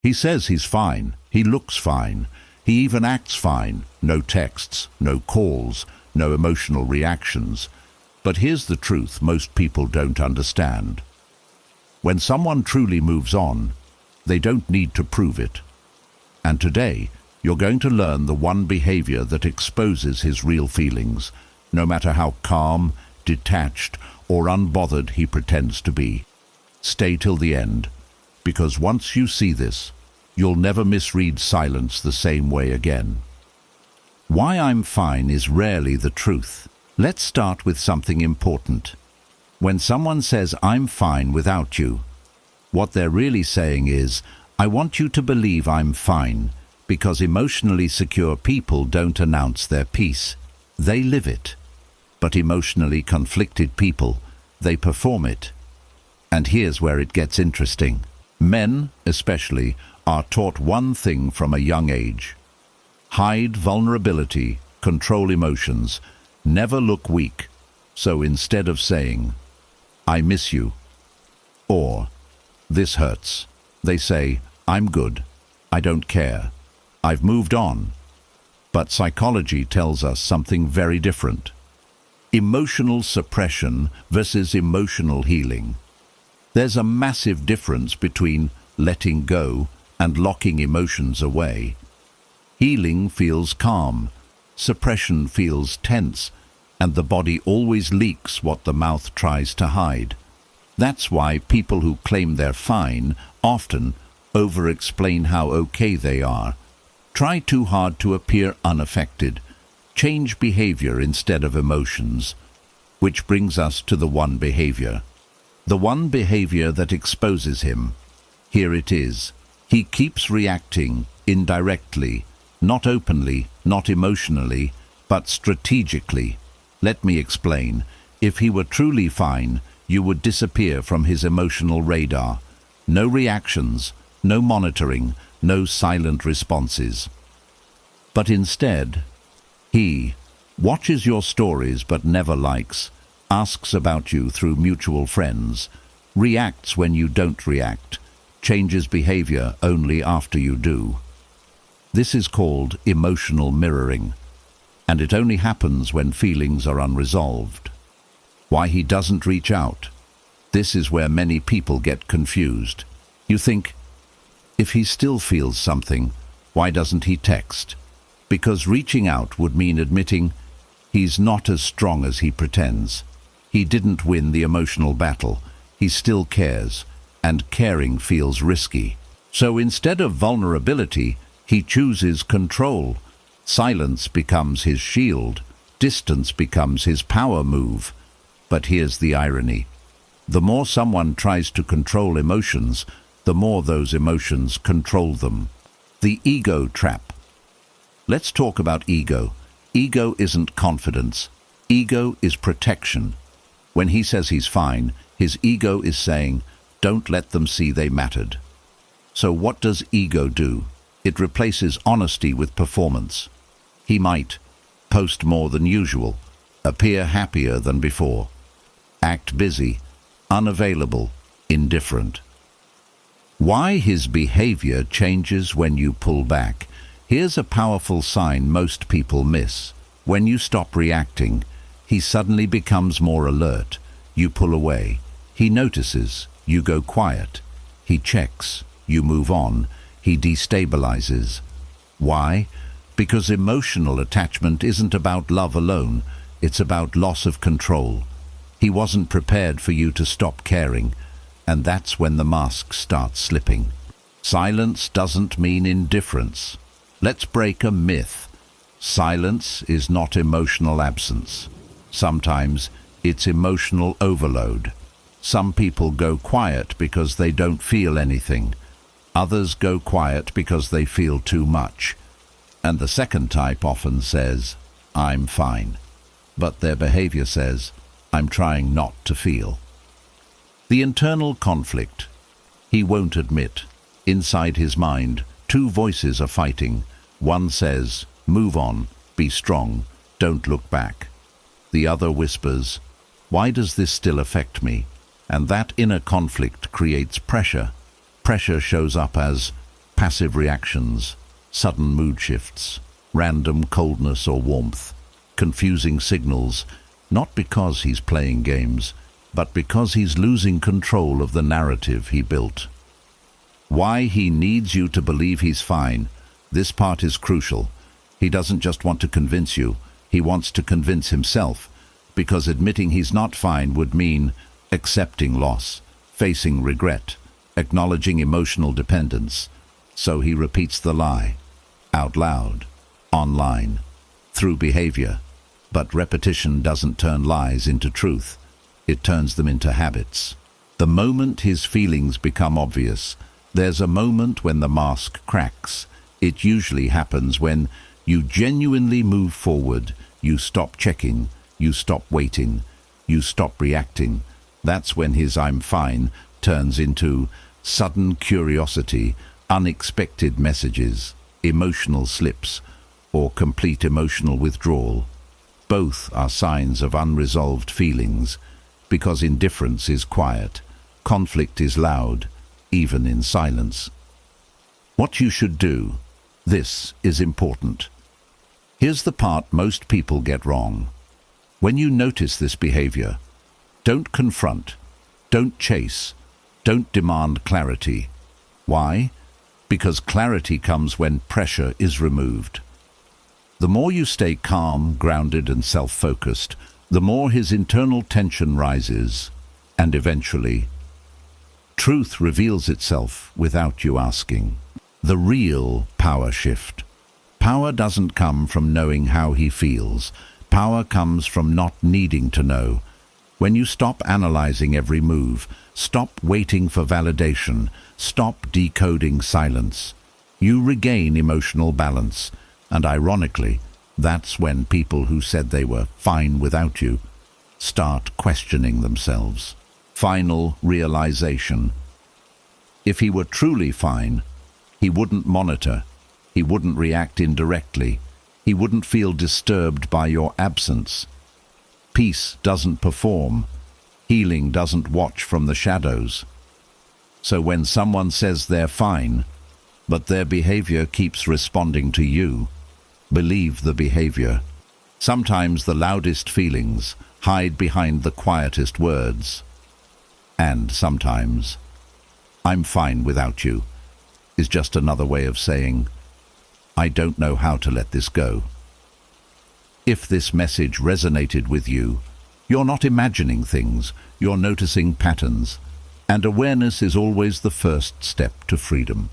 He says he's fine, he looks fine, he even acts fine, no texts, no calls, no emotional reactions. But here's the truth most people don't understand. When someone truly moves on, they don't need to prove it. And today, you're going to learn the one behavior that exposes his real feelings, no matter how calm, detached, or unbothered he pretends to be. Stay till the end, because once you see this, you'll never misread silence the same way again. Why I'm fine is rarely the truth. Let's start with something important. When someone says, "I'm fine without you," what they're really saying is, "I want you to believe I'm fine," because emotionally secure people don't announce their peace. They live it. But emotionally conflicted people, they perform it. And here's where it gets interesting. Men, especially, are taught one thing from a young age. Hide vulnerability, control emotions, never look weak. So instead of saying, "I miss you," or "This hurts," they say, "I'm good, I don't care, I've moved on." But psychology tells us something very different. Emotional suppression versus emotional healing. There's a massive difference between letting go and locking emotions away. Healing feels calm, suppression feels tense, and the body always leaks what the mouth tries to hide. That's why people who claim they're fine often over-explain how okay they are, try too hard to appear unaffected, change behavior instead of emotions. Which brings us to the one behavior. The one behavior that exposes him. Here it is. He keeps reacting indirectly, not openly, not emotionally, but strategically. Let me explain. If he were truly fine, you would disappear from his emotional radar. No reactions, no monitoring, no silent responses. But instead, he watches your stories but never likes, asks about you through mutual friends, reacts when you don't react, changes behavior only after you do. This is called emotional mirroring, and it only happens when feelings are unresolved. Why he doesn't reach out? This is where many people get confused. You think, if he still feels something, why doesn't he text? Because reaching out would mean admitting he's not as strong as he pretends. He didn't win the emotional battle. He still cares, and caring feels risky. So instead of vulnerability, he chooses control. Silence becomes his shield. Distance becomes his power move. But here's the irony. The more someone tries to control emotions, the more those emotions control them. The ego trap. Let's talk about ego. Ego isn't confidence. Ego is protection. When he says he's fine, his ego is saying, don't let them see they mattered. So what does ego do? It replaces honesty with performance. He might post more than usual, appear happier than before, act busy, unavailable, indifferent. Why his behavior changes when you pull back. Here's a powerful sign most people miss. When you stop reacting, he suddenly becomes more alert. You pull away. He notices. You go quiet. He checks. You move on. He destabilizes. Why? Because emotional attachment isn't about love alone. It's about loss of control. He wasn't prepared for you to stop caring, and that's when the mask starts slipping. Silence doesn't mean indifference. Let's break a myth. Silence is not emotional absence. Sometimes it's emotional overload. Some people go quiet because they don't feel anything. Others go quiet because they feel too much. And the second type often says, I'm fine. But their behavior says, I'm trying not to feel. The internal conflict. He won't admit. Inside his mind, two voices are fighting. One says, move on, be strong, don't look back. The other whispers, why does this still affect me? And that inner conflict creates pressure. Pressure shows up as passive reactions, sudden mood shifts, random coldness or warmth, confusing signals, not because he's playing games, but because he's losing control of the narrative he built. Why he needs you to believe he's fine, this part is crucial. He doesn't just want to convince you, he wants to convince himself, because admitting he's not fine would mean accepting loss, facing regret, acknowledging emotional dependence. So he repeats the lie, out loud, online, through behavior. But repetition doesn't turn lies into truth, it turns them into habits. The moment his feelings become obvious, there's a moment when the mask cracks. It usually happens when you genuinely move forward, you stop checking, you stop waiting, you stop reacting. That's when his "I'm fine" turns into sudden curiosity, unexpected messages, emotional slips, or complete emotional withdrawal. Both are signs of unresolved feelings, because indifference is quiet, conflict is loud, even in silence. What you should do. This is important. Here's the part most people get wrong. When you notice this behavior, don't confront, don't chase, don't demand clarity. Why? Because clarity comes when pressure is removed. The more you stay calm, grounded, and self-focused, the more his internal tension rises, and eventually, truth reveals itself without you asking. The real power shift. Power doesn't come from knowing how he feels. Power comes from not needing to know. When you stop analyzing every move, stop waiting for validation, stop decoding silence, you regain emotional balance. And ironically, that's when people who said they were fine without you start questioning themselves. Final realization. If he were truly fine, he wouldn't monitor, he wouldn't react indirectly, he wouldn't feel disturbed by your absence. Peace doesn't perform, healing doesn't watch from the shadows. So when someone says they're fine, but their behavior keeps responding to you, believe the behavior. Sometimes the loudest feelings hide behind the quietest words. And sometimes, "I'm fine without you," is just another way of saying, "I don't know how to let this go." If this message resonated with you, you're not imagining things, you're noticing patterns, and awareness is always the first step to freedom.